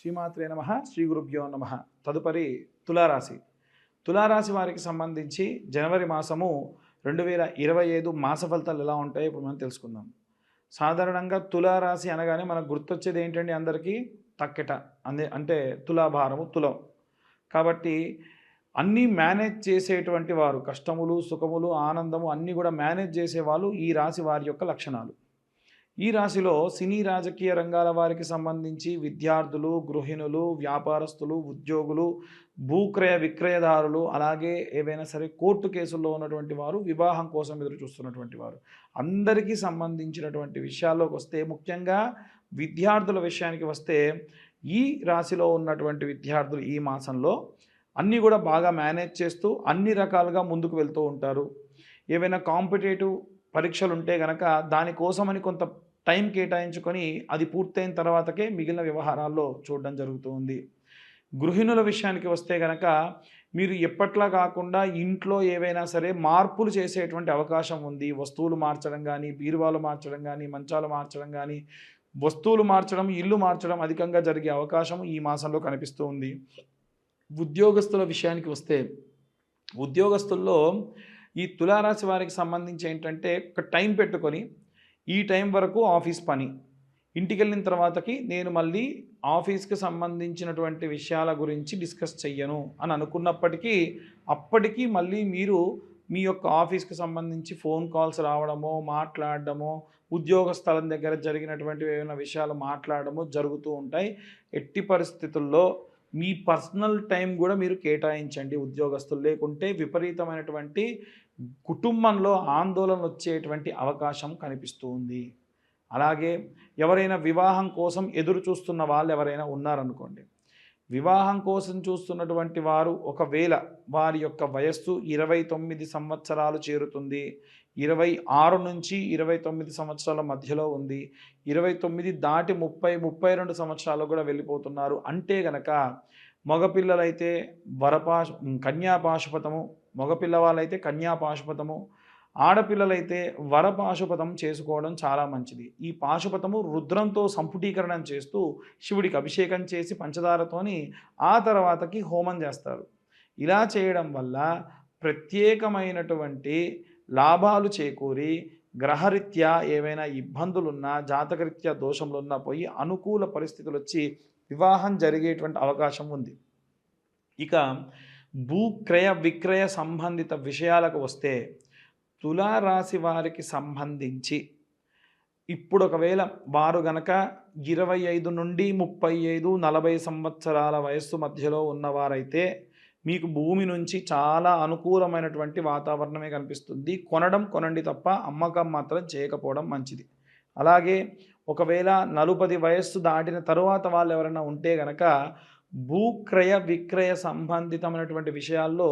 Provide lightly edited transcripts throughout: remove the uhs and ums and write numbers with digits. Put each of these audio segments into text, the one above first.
శ్రీమాత్రే నమః శ్రీ గురుభ్యో నమః. తదుపరి తులారాశి. తులారాశి వారికి సంబంధించి జనవరి మాసము 2025 మాస ఫలితాలు ఎలా ఉంటాయో ఇప్పుడు మనం తెలుసుకుందాం. సాధారణంగా తులారాశి అనగానే మనకు గుర్తొచ్చేది ఏంటండి అందరికీ? తక్కెట. అంటే తులాభారము, తులం. కాబట్టి అన్నీ మేనేజ్ చేసేటువంటి వారు, కష్టములు, సుఖములు, ఆనందము అన్నీ కూడా మేనేజ్ చేసేవాళ్ళు ఈ రాశి వారి యొక్క లక్షణాలు. ఈ రాశిలో సినీ రాజకీయ రంగాల వారికి సంబంధించి విద్యార్థులు, గృహిణులు, వ్యాపారస్తులు, ఉద్యోగులు, భూక్రయ విక్రయదారులు, అలాగే ఏవైనా సరే కోర్టు కేసుల్లో ఉన్నటువంటి వారు, వివాహం కోసం ఎదురు చూస్తున్నటువంటి వారు, అందరికీ సంబంధించినటువంటి విషయాల్లోకి వస్తే, ముఖ్యంగా విద్యార్థుల విషయానికి వస్తే, ఈ రాశిలో ఉన్నటువంటి విద్యార్థులు ఈ మాసంలో అన్నీ కూడా బాగా మేనేజ్ చేస్తూ అన్ని రకాలుగా ముందుకు వెళ్తూ ఉంటారు. ఏవైనా కాంపిటేటివ్ పరీక్షలు ఉంటే గనక దానికోసమని కొంత టైం కేటాయించుకొని అది పూర్తయిన తర్వాతకే మిగిలిన వ్యవహారాల్లో చూడడం జరుగుతూ ఉంది. గృహిణుల విషయానికి వస్తే గనక మీరు ఎప్పట్లా కాకుండా ఇంట్లో ఏవైనా సరే మార్పులు చేసేటువంటి అవకాశం ఉంది. వస్తువులు మార్చడం కానీ, బీరువాలు మార్చడం కానీ, మంచాలు మార్చడం కానీ, వస్తువులు మార్చడం, ఇల్లు మార్చడం అధికంగా జరిగే అవకాశం ఈ మాసంలో కనిపిస్తూ ఉంది. ఉద్యోగస్తుల విషయానికి వస్తే, ఉద్యోగస్తుల్లో ఈ తులారాశి వారికి సంబంధించి ఏంటంటే, ఒక టైం పెట్టుకొని ఈ టైం వరకు ఆఫీస్ పని, ఇంటికి వెళ్ళిన తర్వాతకి నేను మళ్ళీ ఆఫీస్కి సంబంధించినటువంటి విషయాల గురించి డిస్కస్ చెయ్యను అని అనుకున్నప్పటికీ, అప్పటికీ మళ్ళీ మీరు మీ యొక్క ఆఫీస్కి సంబంధించి ఫోన్ కాల్స్ రావడమో, మాట్లాడడమో, ఉద్యోగ స్థలం దగ్గర జరిగినటువంటి ఏమైనా విషయాలు మాట్లాడడమో జరుగుతూ ఉంటాయి. ఎట్టి పరిస్థితుల్లో మీ పర్సనల్ టైం కూడా మీరు కేటాయించండి ఉద్యోగస్తులు. లేకుంటే విపరీతమైనటువంటి కుటుంబంలో ఆందోళన వచ్చేటువంటి అవకాశం కనిపిస్తూ ఉంది. అలాగే ఎవరైనా వివాహం కోసం ఎదురు చూస్తున్న వాళ్ళు ఎవరైనా ఉన్నారనుకోండి, వివాహం కోసం చూస్తున్నటువంటి వారు ఒకవేళ వారి యొక్క వయస్సు 29 సంవత్సరాలు చేరుతుంది, 26 నుంచి 29 సంవత్సరాల మధ్యలో ఉంది, 29 దాటి 30-32 సంవత్సరాలు కూడా వెళ్ళిపోతున్నారు అంటే గనక, మగపిల్లలైతే కన్యాపాశుపతము, మగపిల్లవాళ్ళైతే కన్యాపాశుపతము, ఆడపిల్లలైతే వరపాశుపతం చేసుకోవడం చాలా మంచిది. ఈ పాశుపతము రుద్రంతో సంపుటీకరణం చేస్తూ శివుడికి అభిషేకం చేసి పంచదారతోని ఆ తర్వాతకి హోమం చేస్తారు. ఇలా చేయడం వల్ల ప్రత్యేకమైనటువంటి లాభాలు చేకూరి గ్రహరీత్యా ఏవైనా ఇబ్బందులున్నా, జాతకరీత్యా దోషములున్నా పోయి అనుకూల పరిస్థితులు వచ్చి వివాహం జరిగేటువంటి అవకాశం ఉంది. ఇక భూక్రయ విక్రయ సంబంధిత విషయాలకు వస్తే, తులారాశి వారికి సంబంధించి ఇప్పుడు ఒకవేళ వారు గనక 25 నుండి 35-40 సంవత్సరాల వయస్సు మధ్యలో ఉన్నవారైతే మీకు భూమి నుంచి చాలా అనుకూలమైనటువంటి వాతావరణమే కనిపిస్తుంది. కొనండి తప్ప అమ్మకం మాత్రం చేయకపోవడం మంచిది. అలాగే ఒకవేళ 40 వయస్సు దాటిన తరువాత వాళ్ళు ఎవరైనా ఉంటే గనక భూక్రయ విక్రయ సంబంధితమైనటువంటి విషయాల్లో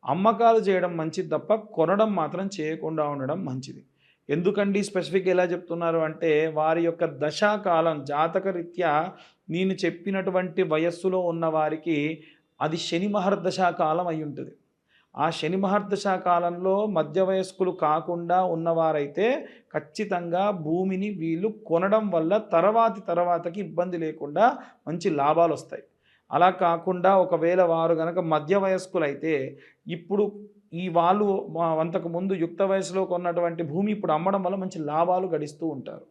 అమ్మకాలు చేయడం మంచిది తప్ప కొనడం మాత్రం చేయకుండా ఉండడం మంచిది. ఎందుకండి స్పెసిఫిక్ ఎలా చెప్తున్నారు అంటే, వారి యొక్క దశాకాలం జాతకరీత్యా నేను చెప్పినటువంటి వయస్సులో ఉన్న వారికి అది శని మహర్దశాకాలం అయి ఉంటుంది. ఆ శని మహర్దశాకాలంలో మధ్య వయస్కులు కాకుండా ఉన్నవారైతే ఖచ్చితంగా భూమిని వీళ్ళు కొనడం వల్ల తర్వాతకి ఇబ్బంది లేకుండా మంచి లాభాలు వస్తాయి. అలా కాకుండా ఒకవేళ వారు కనుక మధ్య వయస్కులైతే ఇప్పుడు వాళ్ళు అంతకుముందు యుక్త వయసులో కొన్నటువంటి భూమి ఇప్పుడు అమ్మడం వల్ల మంచి లాభాలు గడిస్తూ ఉంటారు.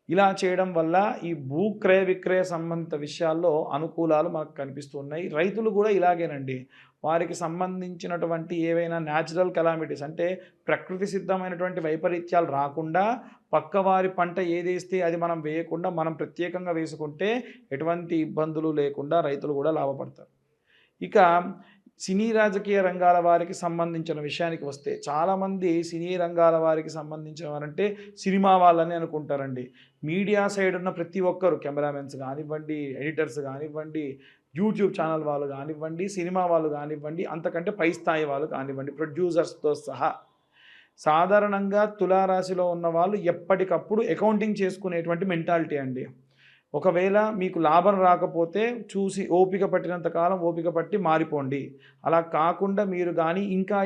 ఇలా చేయడం వల్ల ఈ భూక్రయ విక్రయ సంబంధిత విషయాల్లో అనుకూలాలు మనకు కనిపిస్తూ ఉన్నాయి. రైతులు కూడా ఇలాగేనండి. వారికి సంబంధించినటువంటి ఏవైనా న్యాచురల్ కెలామిటీస్ అంటే ప్రకృతి సిద్ధమైనటువంటి వైపరీత్యాలు రాకుండా, పక్కవారి పంట ఏదేస్తే అది మనం వేయకుండా మనం ప్రత్యేకంగా వేసుకుంటే ఎటువంటి ఇబ్బందులు లేకుండా రైతులు కూడా లాభపడతారు. ఇక సినీ రాజకీయ రంగాల వారికి సంబంధించిన విషయానికి వస్తే, చాలామంది సినీ రంగాల వారికి సంబంధించిన వారంటే సినిమా వాళ్ళని అనుకుంటారండి. మీడియా సైడ్ ఉన్న ప్రతి ఒక్కరు, కెమెరామెన్స్ కానివ్వండి, ఎడిటర్స్ కానివ్వండి, యూట్యూబ్ ఛానల్ వాళ్ళు కానివ్వండి, సినిమా వాళ్ళు కానివ్వండి, అంతకంటే పై స్థాయి వాళ్ళు కానివ్వండి, ప్రొడ్యూసర్స్తో సహా సాధారణంగా తులారాశిలో ఉన్న వాళ్ళు ఎప్పటికప్పుడు అకౌంటింగ్ చేసుకునేటువంటి మెంటాలిటీ అండి. ఒకవేళ మీకు లాభం రాకపోతే చూసి ఓపిక పట్టినంత కాలం ఓపిక పట్టి మారిపోండి. అలా కాకుండా మీరు కానీ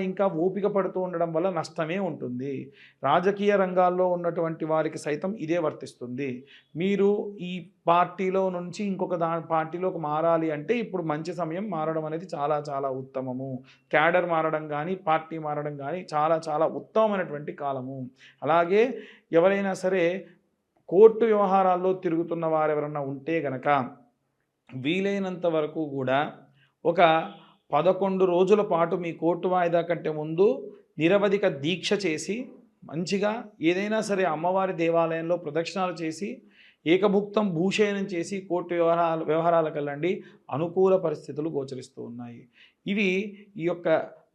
ఇంకా ఓపిక పడుతూ ఉండడం వల్ల నష్టమే ఉంటుంది. రాజకీయ రంగాల్లో ఉన్నటువంటి వారికి సైతం ఇదే వర్తిస్తుంది. మీరు ఈ పార్టీలో నుంచి ఇంకొక పార్టీలోకి మారాలి అంటే ఇప్పుడు మంచి సమయం, మారడం అనేది చాలా చాలా ఉత్తమము. క్యాడర్ మారడం కానీ, పార్టీ మారడం కానీ చాలా చాలా ఉత్తమమైనటువంటి కాలము. అలాగే ఎవరైనా సరే కోర్టు వ్యవహారాల్లో తిరుగుతున్న వారెవరన్నా ఉంటే గనక వీలైనంత వరకు కూడా ఒక 11 రోజుల పాటు మీ కోర్టు వాయిదా కంటే ముందు నిరవధిక దీక్ష చేసి మంచిగా ఏదైనా సరే అమ్మవారి దేవాలయంలో ప్రదక్షిణాలు చేసి ఏకభుక్తం భూషయనం చేసి కోర్టు వ్యవహారాలకు వెళ్ళండి. అనుకూల పరిస్థితులు గోచరిస్తూ ఉన్నాయి. ఇవి ఈ యొక్క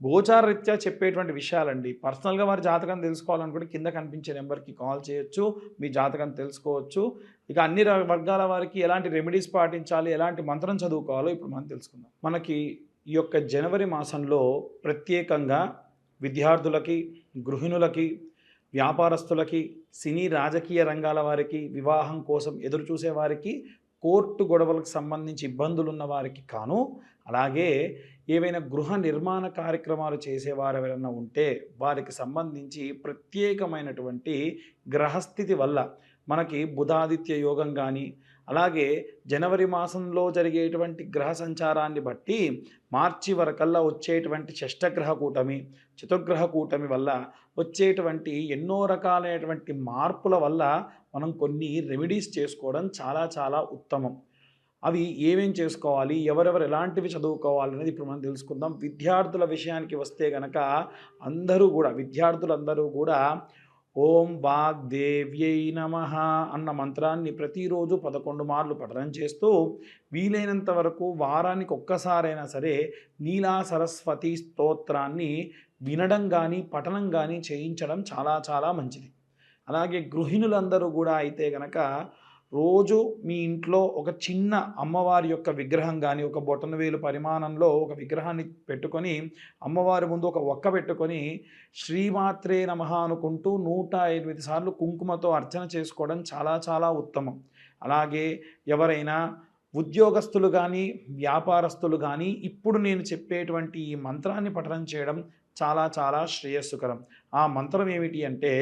గోచారరీత్యా చెప్పేటువంటి విషయాలండి. పర్సనల్గా వారి జాతకం తెలుసుకోవాలనుకుంటే కింద కనిపించే నెంబర్కి కాల్ చేయొచ్చు, మీ జాతకం తెలుసుకోవచ్చు. ఇక అన్ని వర్గాల వారికి ఎలాంటి రెమెడీస్ పాటించాలి, ఎలాంటి మంత్రం చదువుకోవాలో ఇప్పుడు మనం తెలుసుకుందాం. మనకి ఈ యొక్క జనవరి మాసంలో ప్రత్యేకంగా విద్యార్థులకి, గృహిణులకి, వ్యాపారస్తులకి, సినీ రాజకీయ రంగాల వారికి, వివాహం కోసం ఎదురు చూసే వారికి, కోర్టు గొడవలకు సంబంధించి ఇబ్బందులు ఉన్న వారికి కాను, అలాగే ఏవైనా గృహ నిర్మాణ కార్యక్రమాలు చేసేవారు ఎవరైనా ఉంటే వారికి సంబంధించి ప్రత్యేకమైనటువంటి గ్రహస్థితి వల్ల మనకి బుధాదిత్య యోగం కానీ, అలాగే జనవరి మాసంలో జరిగేటువంటి గ్రహ సంచారాన్ని బట్టి మార్చి వరకల్లా వచ్చేటువంటి షష్టగ్రహ కూటమి, చతుర్గ్రహ కూటమి వల్ల వచ్చేటువంటి ఎన్నో రకాలైనటువంటి మార్పుల వల్ల మనం కొన్ని రెమెడీస్ చేసుకోవడం చాలా చాలా ఉత్తమం. అవి ఏమేం చేసుకోవాలి, ఎవరెవరు ఎలాంటివి చదువుకోవాలి అనేది ఇప్పుడు మనం తెలుసుకుందాం. విద్యార్థుల విషయానికి వస్తే గనక విద్యార్థులందరూ కూడా ఓం వాగ్దేవ్యై నమః అన్న మంత్రాన్ని ప్రతిరోజు 11 మార్లు పఠనం చేస్తూ వీలైనంత వరకు వారానికి ఒక్కసారైనా సరే నీలా సరస్వతి స్తోత్రాన్ని వినడం కానీ పఠనం కానీ చేయించడం చాలా చాలా మంచిది. అలాగే గృహిణులందరూ కూడా అయితే గనక రోజు మీ ఇంట్లో ఒక చిన్న అమ్మవారి యొక్క విగ్రహం కానీ ఒక బొటనవేలు పరిమాణంలో ఒక విగ్రహాన్ని పెట్టుకొని అమ్మవారి ముందు ఒక ఒక్క పెట్టుకొని శ్రీమాత్రే నమః అనుకుంటూ 108 సార్లు కుంకుమతో అర్చన చేసుకోవడం చాలా చాలా ఉత్తమం. అలాగే ఎవరైనా ఉద్యోగస్తులు కానీ వ్యాపారస్తులు కానీ ఇప్పుడు నేను చెప్పేటువంటి ఈ మంత్రాన్ని పఠనం చేయడం చాలా చాలా శ్రేయస్సుకరం. ఆ మంత్రం ఏమిటి అంటే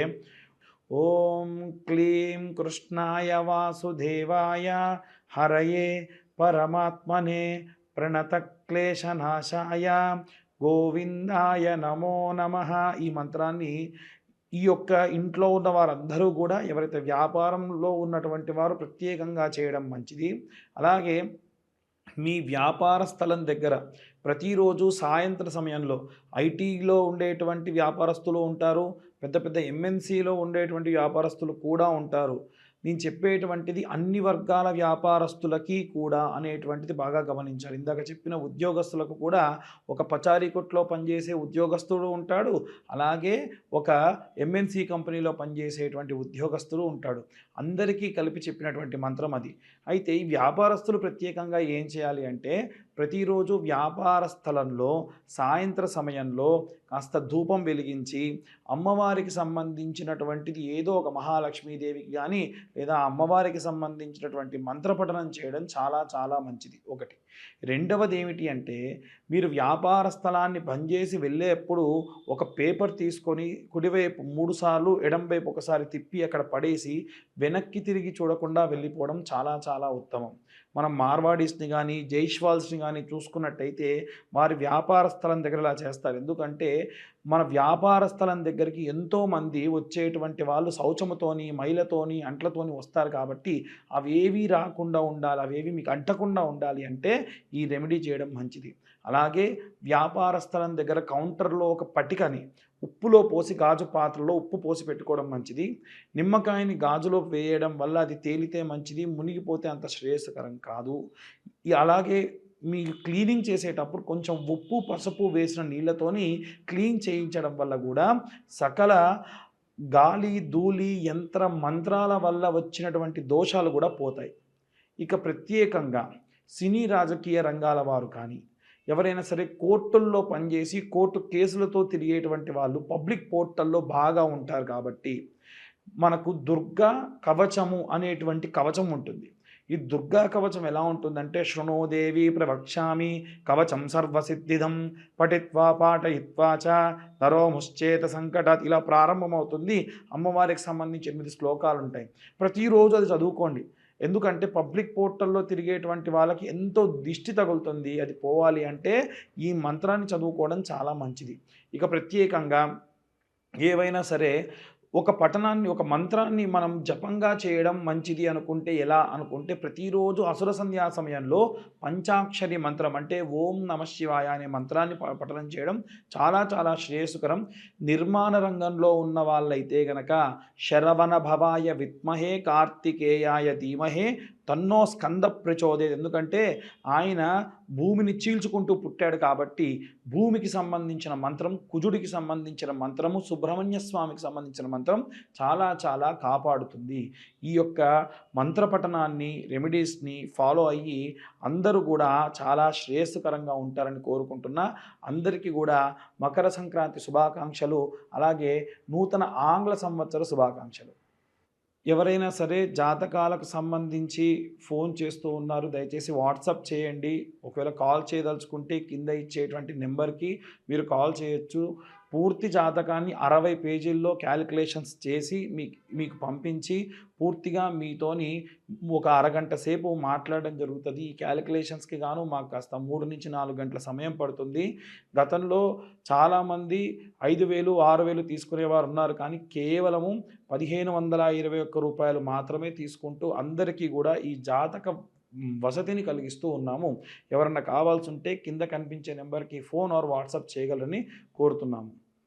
ఓం క్లీం కృష్ణాయ వాసుదేవాయ హరయే పరమాత్మనే ప్రణతక్లేశనాశాయ గోవిందాయ నమో నమః. ఈ మంత్రాన్ని ఈ యొక్క ఇంట్లో ఉన్న వారందరూ కూడా ఎవరైతే వ్యాపారంలో ఉన్నటువంటి వారు ప్రత్యేకంగా చేయడం మంచిది. అలాగే మీ వ్యాపార స్థలం దగ్గర ప్రతిరోజు సాయంత్ర సమయంలో ఐటీలో ఉండేటువంటి వ్యాపారస్తులు ఉంటారు, పెద్ద పెద్ద ఎంఎన్సీలో ఉండేటువంటి వ్యాపారస్తులు కూడా ఉంటారు. నేను చెప్పేటువంటిది అన్ని వర్గాల వ్యాపారస్తులకి కూడా అనేటువంటిది బాగా గమనించాలి. ఇందాక చెప్పిన ఉద్యోగస్తులకు కూడా ఒక పచారీ కొట్లో పనిచేసే ఉద్యోగస్తుడు ఉంటాడు, అలాగే ఒక ఎంఎన్సీ కంపెనీలో పనిచేసేటువంటి ఉద్యోగస్తుడు ఉంటాడు. అందరికీ కలిపి చెప్పినటువంటి మంత్రం అది. అయితే ఈ వ్యాపారస్తులు ప్రత్యేకంగా ఏం చేయాలి అంటే ప్రతిరోజు వ్యాపార స్థలంలో సాయంత్ర సమయంలో కాస్త ధూపం వెలిగించి అమ్మవారికి సంబంధించినటువంటిది ఏదో ఒక మహాలక్ష్మీదేవికి కానీ లేదా అమ్మవారికి సంబంధించినటువంటి మంత్రపఠనం చేయడం చాలా చాలా మంచిది. ఒకటి. రెండవది ఏమిటి అంటే మీరు వ్యాపార స్థలాన్ని బంద్ చేసి వెళ్ళేప్పుడు ఒక పేపర్ తీసుకొని కుడివైపు 3 సార్లు ఎడంవైపు ఒకసారి తిప్పి అక్కడ పడేసి వెనక్కి తిరిగి చూడకుండా వెళ్ళిపోవడం చాలా చాలా ఉత్తమం. మనం మార్వాడీస్ని కానీ జైష్వాల్స్ని కానీ చూసుకున్నట్టయితే వారి వ్యాపార స్థలం దగ్గర ఇలా చేస్తారు. ఎందుకంటే మన వ్యాపార స్థలం దగ్గరికి ఎంతోమంది వచ్చేటువంటి వాళ్ళు శౌచముతోని మైలతోని అంట్లతోని వస్తారు. కాబట్టి అవేవి రాకుండా ఉండాలి, అవేవి మీకు అంటకుండా ఉండాలి అంటే ఈ రెమెడీ చేయడం మంచిది. అలాగే వ్యాపార స్థలం దగ్గర కౌంటర్లో ఒక పటికని ఉప్పులో పోసి గాజు పాత్రలో ఉప్పు పోసి పెట్టుకోవడం మంచిది. నిమ్మకాయని గాజులో వేయడం వల్ల అది తేలితే మంచిది, మునిగిపోతే అంత శ్రేయస్కరం కాదు. అలాగే మీరు క్లీనింగ్ చేసేటప్పుడు కొంచెం ఉప్పు పసుపు వేసిన నీళ్ళతోని క్లీన్ చేయించడం వల్ల కూడా సకల గాలి ధూళి యంత్ర మంత్రాల వల్ల వచ్చినటువంటి దోషాలు కూడా పోతాయి. ఇక ప్రత్యేకంగా సినీ రాజకీయ రంగాల వారు కానీ ఎవరైనా సరే కోర్టుల్లో పనిచేసి కోర్టు కేసులతో తిరిగేటువంటి వాళ్ళు పబ్లిక్ పోర్టల్లో బాగా ఉంటారు. కాబట్టి మనకు దుర్గా కవచము అనేటువంటి కవచం ఉంటుంది. ఈ దుర్గా కవచం ఎలా ఉంటుందంటే శృణోదేవి ప్రవక్ష్యామి కవచం సర్వసిద్ధిదం పఠిత్వా పాఠయిత్వా చ నరోముశ్చేత సంకటాత్ ఇలా ప్రారంభమవుతుంది. అమ్మవారికి సంబంధించి 8 శ్లోకాలు ఉంటాయి. ప్రతిరోజు అది చదువుకోండి. ఎందుకంటే పబ్లిక్ పోర్టల్లో తిరిగేటువంటి వాళ్ళకి ఎంతో దిష్టి తగులుతుంది. అది పోవాలి అంటే ఈ మంత్రాన్ని చదువుకోవడం చాలా మంచిది. ఇక ప్రత్యేకంగా ఏవైనా సరే ఒక మంత్రాన్ని మనం జపంగా చేయడం మంచిది అనుకుంటే ఎలా అనుకుంటే ప్రతిరోజు అసుర సంధ్యా సమయంలో పంచాక్షరి మంత్రం అంటే ఓం నమ శివాయ అనే మంత్రాన్ని పఠనం చేయడం చాలా చాలా శ్రేయస్కరం. నిర్మాణ రంగంలో ఉన్న వాళ్ళైతే గనక శరవణ భవాయ విద్మహే కార్తికేయాయ ధీమహే తన్నో స్కంద ప్రచోదయత్. ఎందుకంటే ఆయన భూమిని చీల్చుకుంటూ పుట్టాడు కాబట్టి భూమికి సంబంధించిన మంత్రం, కుజుడికి సంబంధించిన మంత్రము, సుబ్రహ్మణ్య స్వామికి సంబంధించిన మంత్రం చాలా చాలా కాపాడుతుంది. ఈ యొక్క మంత్రపఠనాన్ని, రెమెడీస్ని ఫాలో అయ్యి అందరూ కూడా చాలా శ్రేయస్కరంగా ఉంటారని కోరుకుంటున్నా. అందరికీ కూడా మకర సంక్రాంతి శుభాకాంక్షలు, అలాగే నూతన ఆంగ్ల సంవత్సర శుభాకాంక్షలు. ఎవరైనా సరే జాతకాలకు సంబంధించి ఫోన్ చేస్తూ ఉన్నారు, దయచేసి వాట్సాప్ చేయండి. ఒకవేళ కాల్ చేయదలుచుకుంటే కింద ఇచ్చేటువంటి నెంబర్కి మీరు కాల్ చేయొచ్చు. పూర్తి జాతకాన్ని 60 పేజీల్లో క్యాలిక్యులేషన్స్ చేసి మీకు పంపించి పూర్తిగా మీతోని ఒక అరగంట సేపు మాట్లాడడం జరుగుతుంది. ఈ క్యాలిక్యులేషన్స్కి గాను మాకు కాస్త 3 నుంచి 4 గంటల సమయం పడుతుంది. గతంలో చాలామంది 5,000, 6,000 తీసుకునేవారు ఉన్నారు. కానీ కేవలము 1,521 రూపాయలు మాత్రమే తీసుకుంటూ అందరికీ కూడా ఈ జాతక వసతిని కలిగిస్తూ ఉన్నాము. ఎవరన్నా కావాల్సి ఉంటే కింద కనిపించే నెంబర్కి ఫోన్ ఆర్ వాట్సాప్ చేయగలరని కోరుతున్నాము.